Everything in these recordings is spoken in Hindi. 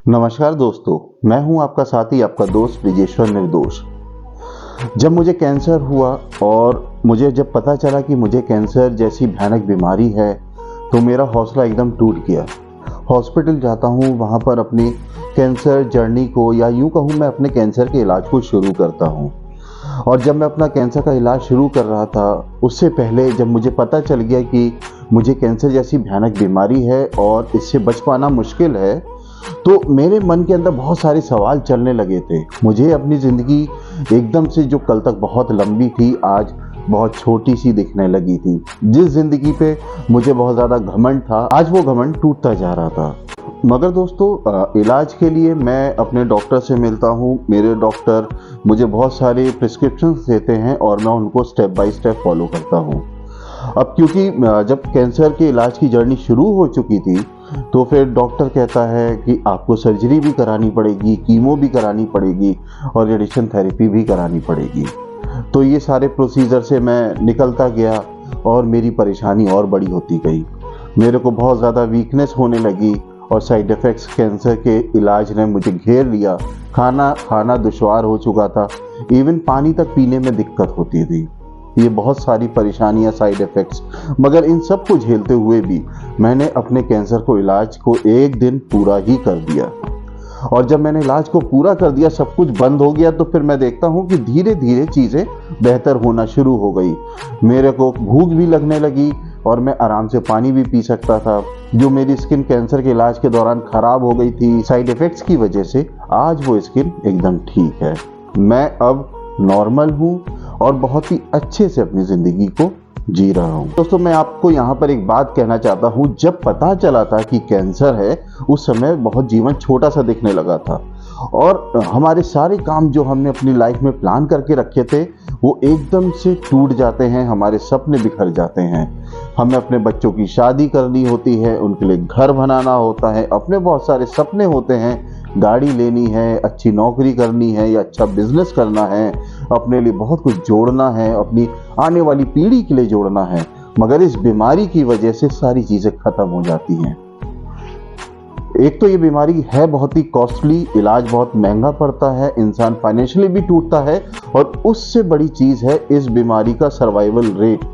नमस्कार दोस्तों, मैं हूं आपका साथी, आपका दोस्त ब्रिजेश्वर निर्दोष। जब मुझे कैंसर हुआ और मुझे जब पता चला कि मुझे कैंसर जैसी भयानक बीमारी है, तो मेरा हौसला एकदम टूट गया। हॉस्पिटल जाता हूं, वहां पर अपनी कैंसर जर्नी को, या यूं कहूं मैं अपने कैंसर के इलाज को शुरू करता हूं। और जब मैं अपना कैंसर का इलाज शुरू कर रहा था, उससे पहले जब मुझे पता चल गया कि मुझे कैंसर जैसी भयानक बीमारी है और इससे बच पाना मुश्किल है, तो मेरे मन के अंदर बहुत सारे सवाल चलने लगे थे। मुझे अपनी ज़िंदगी एकदम से, जो कल तक बहुत लंबी थी, आज बहुत छोटी सी दिखने लगी थी। जिस ज़िंदगी पे मुझे बहुत ज़्यादा घमंड था, आज वो घमंड टूटता जा रहा था। मगर दोस्तों, इलाज के लिए मैं अपने डॉक्टर से मिलता हूँ। मेरे डॉक्टर मुझे बहुत सारे प्रिस्क्रिप्शंस देते हैं और मैं उनको स्टेप बाय स्टेप फॉलो करता हूँ। अब क्योंकि जब कैंसर के इलाज की जर्नी शुरू हो चुकी थी, तो फिर डॉक्टर कहता है कि आपको सर्जरी भी करानी पड़ेगी, कीमो भी करानी पड़ेगी और रेडिएशन थेरेपी भी करानी पड़ेगी। तो ये सारे प्रोसीजर से मैं निकलता गया और मेरी परेशानी और बड़ी होती गई। मेरे को बहुत ज़्यादा वीकनेस होने लगी और साइड इफ़ेक्ट्स कैंसर के इलाज ने मुझे घेर लिया। खाना खाना दुश्वार हो चुका था, इवन पानी तक पीने में दिक्कत होती थी। ये बहुत सारी परेशानियां, साइड इफ़ेक्ट्स, मगर इन सब को झेलते हुए भी मैंने अपने कैंसर को इलाज को एक दिन पूरा ही कर दिया। और जब मैंने इलाज को पूरा कर दिया, सब कुछ बंद हो गया, तो फिर मैं देखता हूँ कि धीरे धीरे चीज़ें बेहतर होना शुरू हो गई। मेरे को भूख भी लगने लगी और मैं आराम से पानी भी पी सकता था। जो मेरी स्किन कैंसर के इलाज के दौरान ख़राब हो गई थी साइड इफ़ेक्ट्स की वजह से, आज वो स्किन एकदम ठीक है। मैं अब नॉर्मल हूँ और बहुत ही अच्छे से अपनी ज़िंदगी को जी रहा हूँ। दोस्तों, मैं आपको यहाँ पर एक बात कहना चाहता हूँ। जब पता चला था कि कैंसर है, उस समय बहुत जीवन छोटा सा दिखने लगा था और हमारे सारे काम जो हमने अपनी लाइफ में प्लान करके रखे थे, वो एकदम से टूट जाते हैं। हमारे सपने बिखर जाते हैं। हमें अपने बच्चों की शादी करनी होती है, उनके लिए घर बनाना होता है, अपने बहुत सारे सपने होते हैं। गाड़ी लेनी है, अच्छी नौकरी करनी है या अच्छा बिजनेस करना है, अपने लिए बहुत कुछ जोड़ना है, अपनी आने वाली पीढ़ी के लिए जोड़ना है। मगर इस बीमारी की वजह से सारी चीज़ें खत्म हो जाती हैं। एक तो ये बीमारी है बहुत ही कॉस्टली, इलाज बहुत महंगा पड़ता है, इंसान फाइनेंशियली भी टूटता है, और उससे बड़ी चीज़ है इस बीमारी का सर्वाइवल रेट।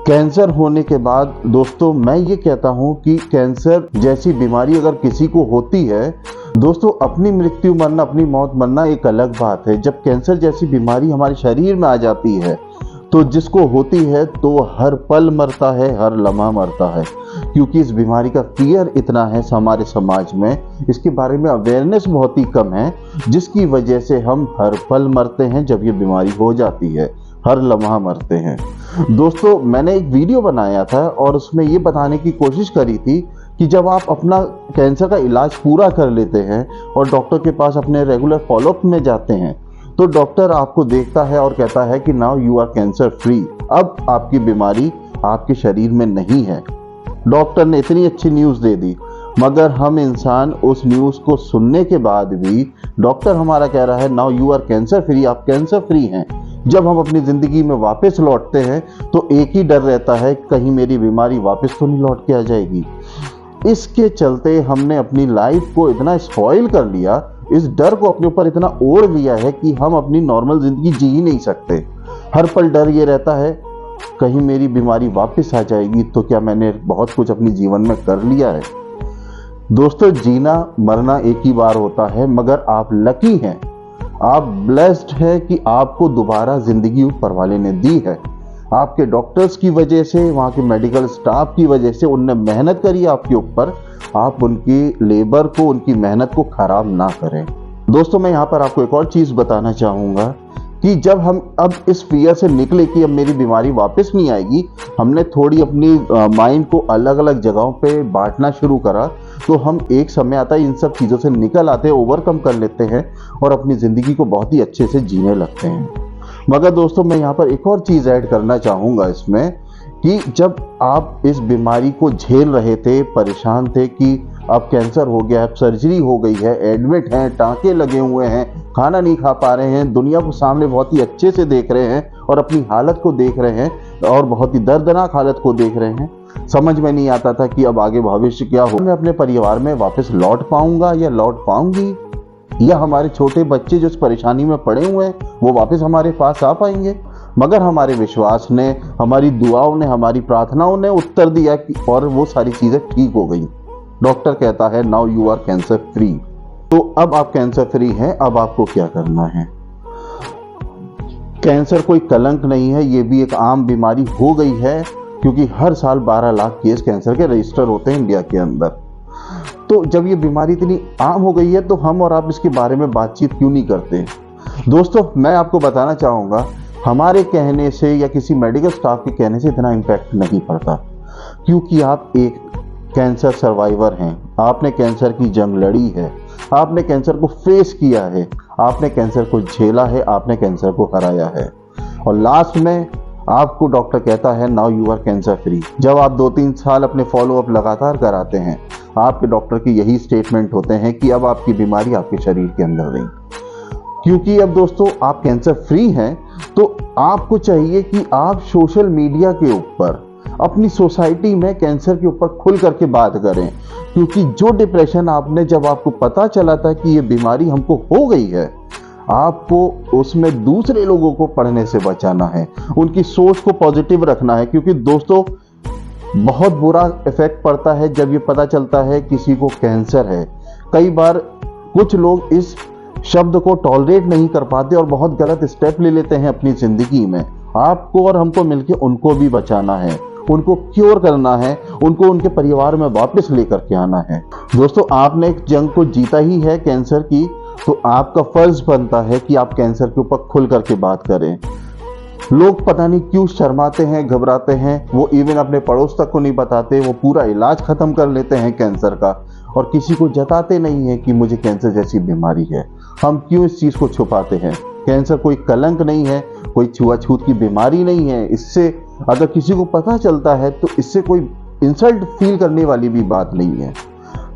कैंसर होने के बाद दोस्तों, मैं ये कहता हूँ कि कैंसर जैसी बीमारी अगर किसी को होती है, दोस्तों, अपनी मृत्यु मरना, अपनी मौत मरना एक अलग बात है। जब कैंसर जैसी बीमारी हमारे शरीर में आ जाती है, तो जिसको होती है तो हर पल मरता है, हर लम्हा मरता है। क्योंकि इस बीमारी का फियर इतना है हमारे समाज में, इसके बारे में अवेयरनेस बहुत ही कम है, जिसकी वजह से हम हर पल मरते हैं। जब ये बीमारी हो जाती है, हर लम्हा मरते हैं। दोस्तों, मैंने एक वीडियो बनाया था और उसमें ये बताने की कोशिश करी थी कि जब आप अपना कैंसर का इलाज पूरा कर लेते हैं और डॉक्टर के पास अपने रेगुलर फॉलोअप में जाते हैं, तो डॉक्टर आपको देखता है और कहता है कि now you are cancer free. अब आपकी बीमारी आपके शरीर में नहीं है। डॉक्टर ने इतनी अच्छी न्यूज़ दे दी, मगर हम इंसान उस न्यूज़ को सुनने के बाद भी, डॉक्टर हमारा कह रहा है now you are cancer free, आप कैंसर फ्री हैं। जब हम अपनी ज़िंदगी में वापस लौटते हैं, तो एक ही डर रहता है, कहीं मेरी बीमारी वापस तो नहीं लौट के आ जाएगी। इसके चलते हमने अपनी लाइफ को इतना स्पॉइल कर लिया, इस डर को अपने ऊपर इतना ओढ़ लिया है कि हम अपनी नॉर्मल ज़िंदगी जी ही नहीं सकते। हर पल डर ये रहता है, कहीं मेरी बीमारी वापस आ जाएगी तो क्या मैंने बहुत कुछ अपने जीवन में कर लिया है। दोस्तों, जीना मरना एक ही बार होता है, मगर आप लकी हैं, आप ब्लेस्ड हैं कि आपको दोबारा ज़िंदगी ऊपर वाले ने दी है। आपके डॉक्टर्स की वजह से, वहाँ के मेडिकल स्टाफ की वजह से, उनने मेहनत करी आपके ऊपर। आप उनकी लेबर को, उनकी मेहनत को खराब ना करें। दोस्तों, मैं यहाँ पर आपको एक और चीज़ बताना चाहूँगा कि जब हम अब इस फियर से निकले कि अब मेरी बीमारी वापस नहीं आएगी, हमने थोड़ी अपनी माइंड को अलग अलग जगहों पे बांटना शुरू करा, तो हम एक समय आता है इन सब चीज़ों से निकल आते हैं, ओवरकम कर लेते हैं और अपनी ज़िंदगी को बहुत ही अच्छे से जीने लगते हैं। मगर दोस्तों, मैं यहाँ पर एक और चीज़ ऐड करना चाहूँगा इसमें कि जब आप इस बीमारी को झेल रहे थे, परेशान थे कि अब कैंसर हो गया, अब सर्जरी हो गई है, एडमिट हैं, टाँके लगे हुए हैं, खाना नहीं खा पा रहे हैं, दुनिया को सामने बहुत ही अच्छे से देख रहे हैं और अपनी हालत को देख रहे हैं और बहुत ही दर्दनाक हालत को देख रहे हैं, समझ में नहीं आता था कि अब आगे भविष्य क्या हो। मैं अपने परिवार में वापस लौट पाऊंगा या लौट पाऊंगी, या हमारे छोटे बच्चे जो इस परेशानी में पड़े हुए हैं वो वापस हमारे पास आ पाएंगे। मगर हमारे विश्वास ने, हमारी दुआओं ने, हमारी प्रार्थनाओं ने उत्तर दिया कि और वो सारी चीजें ठीक हो गई। डॉक्टर कहता है now you are cancer free. तो अब आप कैंसर फ्री हैं, अब आपको क्या करना है। कैंसर कोई कलंक नहीं है, ये भी एक आम बीमारी हो गई है, क्योंकि हर साल 12 लाख केस कैंसर के रजिस्टर होते हैं इंडिया के अंदर। तो जब ये बीमारी इतनी आम हो गई है तो हम और आप इसके बारे में बातचीत क्यों नहीं करते। दोस्तों, मैं आपको बताना चाहूँगा, हमारे कहने से या किसी मेडिकल स्टाफ के कहने से इतना इम्पैक्ट नहीं पड़ता, क्योंकि आप एक कैंसर सर्वाइवर हैं, आपने कैंसर की जंग लड़ी है, आपने कैंसर को फेस किया है, आपने कैंसर को झेला है, आपने कैंसर को हराया है, और लास्ट में आपको डॉक्टर कहता है now you are cancer free. जब आप 2-3 साल अपने फॉलोअप लगातार कराते हैं, आपके डॉक्टर की यही स्टेटमेंट होते हैं कि अब आपकी बीमारी आपके शरीर के अंदर नहीं। क्योंकि अब दोस्तों आप कैंसर फ्री हैं, तो आपको चाहिए कि आप सोशल मीडिया के ऊपर, अपनी सोसाइटी में कैंसर के ऊपर खुल करके बात करें। क्योंकि जो डिप्रेशन आपने, जब आपको पता चला था कि ये बीमारी हमको हो गई है, आपको उसमें दूसरे लोगों को पढ़ने से बचाना है, उनकी सोच को पॉजिटिव रखना है। क्योंकि दोस्तों बहुत बुरा इफेक्ट पड़ता है जब ये पता चलता है किसी को कैंसर है। कई बार कुछ लोग इस शब्द को टॉलरेट नहीं कर पाते और बहुत गलत स्टेप ले लेते हैं अपनी जिंदगी में। आपको और हमको मिलकर उनको भी बचाना है, उनको क्योर करना है, उनको उनके परिवार में वापस लेकर के आना है। दोस्तों, आपने एक जंग को जीता ही है कैंसर की, तो आपका फर्ज बनता है कि आप कैंसर के ऊपर खुल करके बात करें। लोग पता नहीं क्यों शर्माते हैं, घबराते हैं, वो इवन अपने पड़ोस तक को नहीं बताते, वो पूरा इलाज खत्म कर लेते हैं कैंसर का और किसी को जताते नहीं है कि मुझे कैंसर जैसी बीमारी है। हम क्यों इस चीज को छुपाते हैं। कैंसर कोई कलंक नहीं है, कोई छुआछूत की बीमारी नहीं है। इससे अगर किसी को पता चलता है तो इससे कोई इंसल्ट फील करने वाली भी बात नहीं है।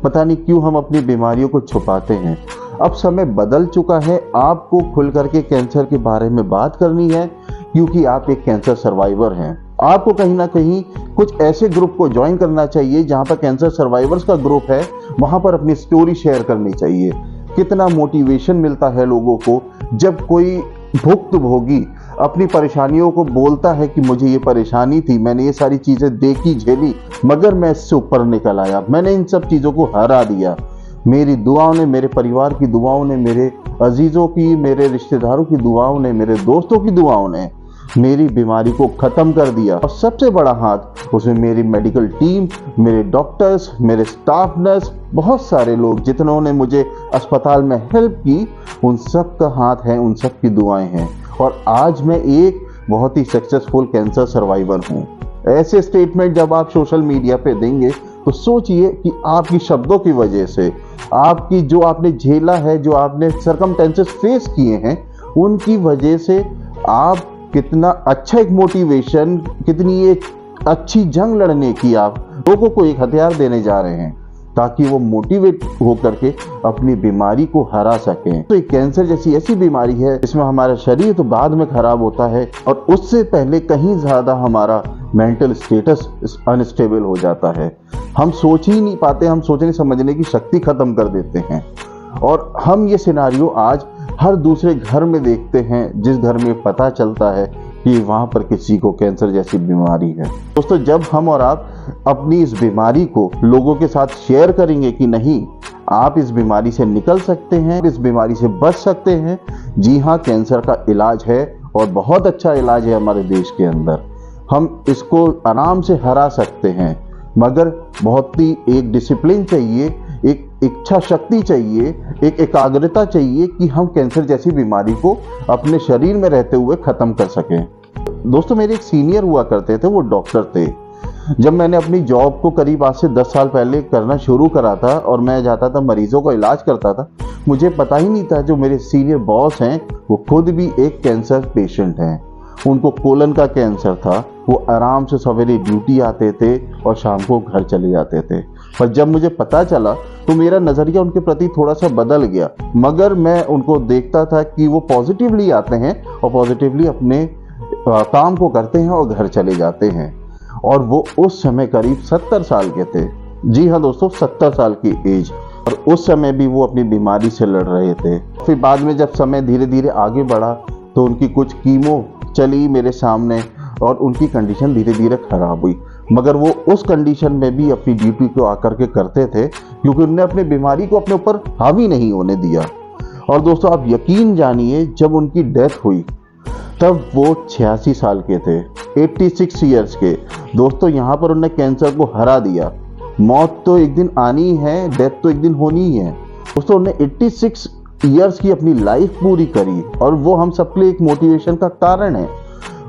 पता नहीं क्यों हम अपनी बीमारियों को छुपाते हैं। अब समय बदल चुका है, आपको खुल करके कैंसर के बारे में बात करनी है, क्योंकि आप एक कैंसर सर्वाइवर हैं। आपको कहीं ना कहीं कुछ ऐसे ग्रुप को ज्वाइन करना चाहिए जहां पर कैंसर सर्वाइवर्स का ग्रुप है, वहां पर अपनी स्टोरी शेयर करनी चाहिए। कितना मोटिवेशन मिलता है लोगों को जब कोई भुक्तभोगी अपनी परेशानियों को बोलता है कि मुझे ये परेशानी थी, मैंने ये सारी चीजें देखी, झेली, मगर मैं इससे ऊपर निकल आया, मैंने इन सब चीजों को हरा दिया। मेरी दुआओं ने, मेरे परिवार की दुआओं ने, मेरे अजीजों की, मेरे रिश्तेदारों की दुआओं ने, मेरे दोस्तों की दुआओं ने मेरी बीमारी को खत्म कर दिया। और सबसे बड़ा हाथ उसमें मेरी मेडिकल टीम, मेरे डॉक्टर्स, मेरे स्टाफ नर्स, बहुत सारे लोग जितनों ने मुझे अस्पताल में हेल्प की, उन सब का हाथ है, उन सब की दुआएं हैं। और आज मैं एक बहुत ही सक्सेसफुल कैंसर सर्वाइवर हूँ। ऐसे स्टेटमेंट जब आप सोशल मीडिया पे देंगे तो सोचिए कि आपकी शब्दों की वजह से, आपकी जो आपने झेला है, जो आपने सर्कमस्टेंसेस फेस किए हैं, उनकी वजह से आप कितना अच्छा एक मोटिवेशन, कितनी एक अच्छी जंग लड़ने की आप लोगों को एक हथियार देने जा रहे हैं, ताकि वो मोटिवेट होकर के अपनी बीमारी को हरा सकें। तो एक कैंसर जैसी ऐसी बीमारी है जिसमें हमारा शरीर तो बाद में खराब होता है और उससे पहले कहीं ज्यादा हमारा मेंटल स्टेटस अनस्टेबल हो जाता है। हम सोच ही नहीं पाते, हम सोचने समझने की शक्ति खत्म कर देते हैं। और हम ये सिनारियो आज हर दूसरे घर में देखते हैं, जिस घर में पता चलता है कि वहाँ पर किसी को कैंसर जैसी बीमारी है। दोस्तों, जब हम और आप अपनी इस बीमारी को लोगों के साथ शेयर करेंगे कि नहीं, आप इस बीमारी से निकल सकते हैं, इस बीमारी से बच सकते हैं। जी हाँ, कैंसर का इलाज है और बहुत अच्छा इलाज है हमारे देश के अंदर। हम इसको आराम से हरा सकते हैं, मगर बहुत ही एक डिसिप्लिन चाहिए, एक इच्छा शक्ति चाहिए, एक एकाग्रता चाहिए कि हम कैंसर जैसी बीमारी को अपने शरीर में रहते हुए खत्म कर सकें। दोस्तों, मेरे एक सीनियर हुआ करते थे, वो डॉक्टर थे। जब मैंने अपनी जॉब को करीब आज से 10 साल पहले करना शुरू करा था और मैं जाता था मरीजों का इलाज करता था, मुझे पता ही नहीं था जो मेरे सीनियर बॉस हैं वो खुद भी एक कैंसर पेशेंट हैं। उनको कोलन का कैंसर था वो आराम से सवेरे ड्यूटी आते थे और शाम को घर चले जाते थे। पर जब मुझे पता चला तो मेरा नज़रिया उनके प्रति थोड़ा सा बदल गया, मगर मैं उनको देखता था कि वो पॉजिटिवली आते हैं और पॉजिटिवली अपने काम को करते हैं और घर चले जाते हैं। और वो उस समय करीब 70 साल के थे। जी हाँ दोस्तों, 70 साल की एज। और उस समय भी वो अपनी बीमारी से लड़ रहे थे। फिर बाद में जब समय धीरे धीरे आगे बढ़ा तो उनकी कुछ कीमो चली मेरे सामने और उनकी कंडीशन धीरे धीरे खराब हुई, मगर वो उस कंडीशन में भी अपनी ड्यूटी को आकर के करते थे, क्योंकि उन्होंने अपनी बीमारी को अपने ऊपर हावी नहीं होने दिया। और दोस्तों आप यकीन जानिए, जब उनकी डेथ हुई तब वो 86 साल के थे, 86 ईयर्स के। दोस्तों यहाँ पर उन्होंने कैंसर को हरा दिया। मौत तो एक दिन आनी है, डेथ तो एक दिन होनी ही है। दोस्तों उन्होंने 86 ईयर्स की अपनी लाइफ पूरी करी और वो हम सबके लिए एक मोटिवेशन का कारण है।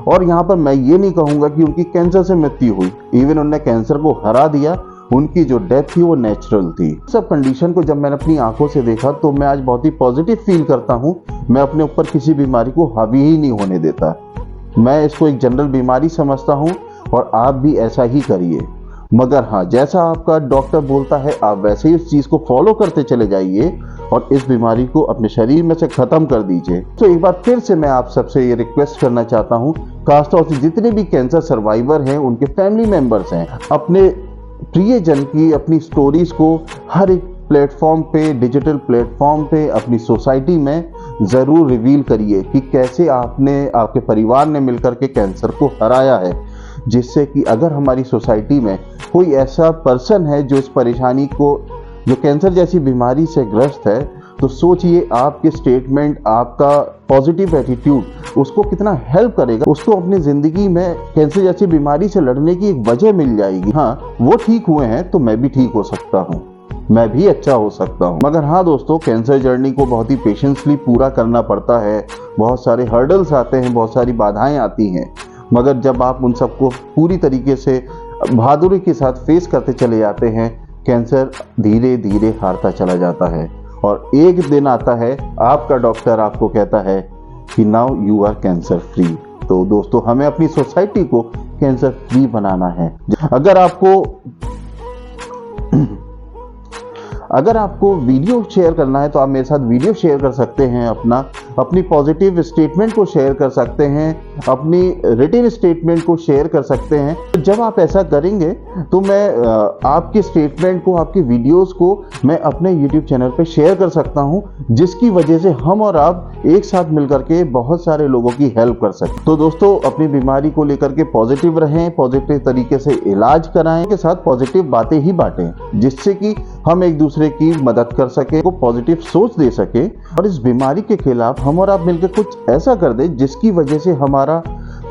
और यहाँ पर मैं ये नहीं कहूँगा कि उनकी कैंसर से मृत्यु हुई, इवन उन्होंने कैंसर को हरा दिया। उनकी जो डेथ थी वो नेचुरल थी। सब कंडीशन को जब मैंने अपनी आंखों से देखा तो मैं आज बहुत ही पॉजिटिव फील करता हूँ। मैं अपने ऊपर किसी बीमारी को हावी ही नहीं होने देता। मैं इसको एक जनरल बीमारी समझता हूँ और आप भी ऐसा ही करिए। मगर हाँ, जैसा आपका डॉक्टर बोलता है आप वैसे ही उस चीज़ को फॉलो करते चले जाइए और इस बीमारी को अपने शरीर में से ख़त्म कर दीजिए। तो एक बार फिर से मैं आप सबसे ये रिक्वेस्ट करना चाहता हूँ, खासतौर से जितने भी कैंसर सर्वाइवर हैं, उनके फैमिली मेम्बर्स हैं, अपने प्रियजन की अपनी स्टोरीज को हर एक प्लेटफॉर्म पे, डिजिटल प्लेटफॉर्म पे, अपनी सोसाइटी में ज़रूर रिवील करिए कि कैसे आपके परिवार ने मिलकर के कैंसर को हराया है, जिससे कि अगर हमारी सोसाइटी में कोई ऐसा पर्सन है जो इस परेशानी को, जो कैंसर जैसी बीमारी से ग्रस्त है, तो सोचिए आपके स्टेटमेंट, आपका पॉजिटिव एटीट्यूड उसको कितना हेल्प करेगा। उसको अपनी ज़िंदगी में कैंसर जैसी बीमारी से लड़ने की एक वजह मिल जाएगी। हाँ, वो ठीक हुए हैं तो मैं भी ठीक हो सकता हूँ, मैं भी अच्छा हो सकता हूँ। मगर हाँ दोस्तों, कैंसर जर्नी को बहुत ही पेशेंसली पूरा करना पड़ता है। बहुत सारे हर्डल्स आते हैं, बहुत सारी बाधाएं आती हैं, मगर जब आप उन सबको पूरी तरीके से बहादुरी के साथ फेस करते चले जाते हैं, कैंसर धीरे धीरे हारता चला जाता है। और एक दिन आता है, आपका डॉक्टर आपको कहता है कि now you are cancer free. तो दोस्तों हमें अपनी सोसाइटी को कैंसर फ्री बनाना है। अगर आपको वीडियो शेयर करना है तो आप मेरे साथ वीडियो शेयर कर सकते हैं, अपनी पॉजिटिव स्टेटमेंट को शेयर कर सकते हैं, अपनी रिटन स्टेटमेंट को शेयर कर सकते हैं। तो जब आप ऐसा करेंगे तो मैं आपके स्टेटमेंट को, आपके वीडियोस को मैं अपने YouTube चैनल पे शेयर कर सकता हूं, जिसकी वजह से हम और आप एक साथ मिलकर के बहुत सारे लोगों की हेल्प कर सकते। तो दोस्तों अपनी बीमारी को लेकर के पॉजिटिव रहें, पॉजिटिव तरीके से इलाज कराएं, के साथ पॉजिटिव बातें ही बांटें, जिससे कि हम एक दूसरे की मदद कर सके, को पॉजिटिव सोच दे सके और इस बीमारी के खिलाफ हम और आप मिलकर कुछ ऐसा कर दें जिसकी वजह से हमारा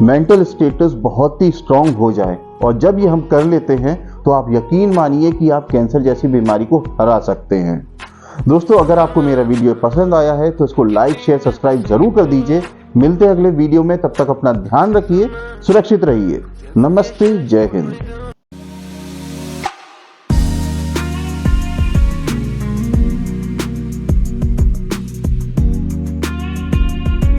मेंटल स्टेटस बहुत ही स्ट्रांग हो जाए। और जब ये हम कर लेते हैं तो आप यकीन मानिए कि आप कैंसर जैसी बीमारी को हरा सकते हैं। दोस्तों अगर आपको मेरा वीडियो पसंद आया है तो इसको लाइक, शेयर, सब्सक्राइब जरूर कर दीजिए। मिलते हैं अगले वीडियो में, तब तक अपना ध्यान रखिए, सुरक्षित रहिए। नमस्ते, जय हिंद।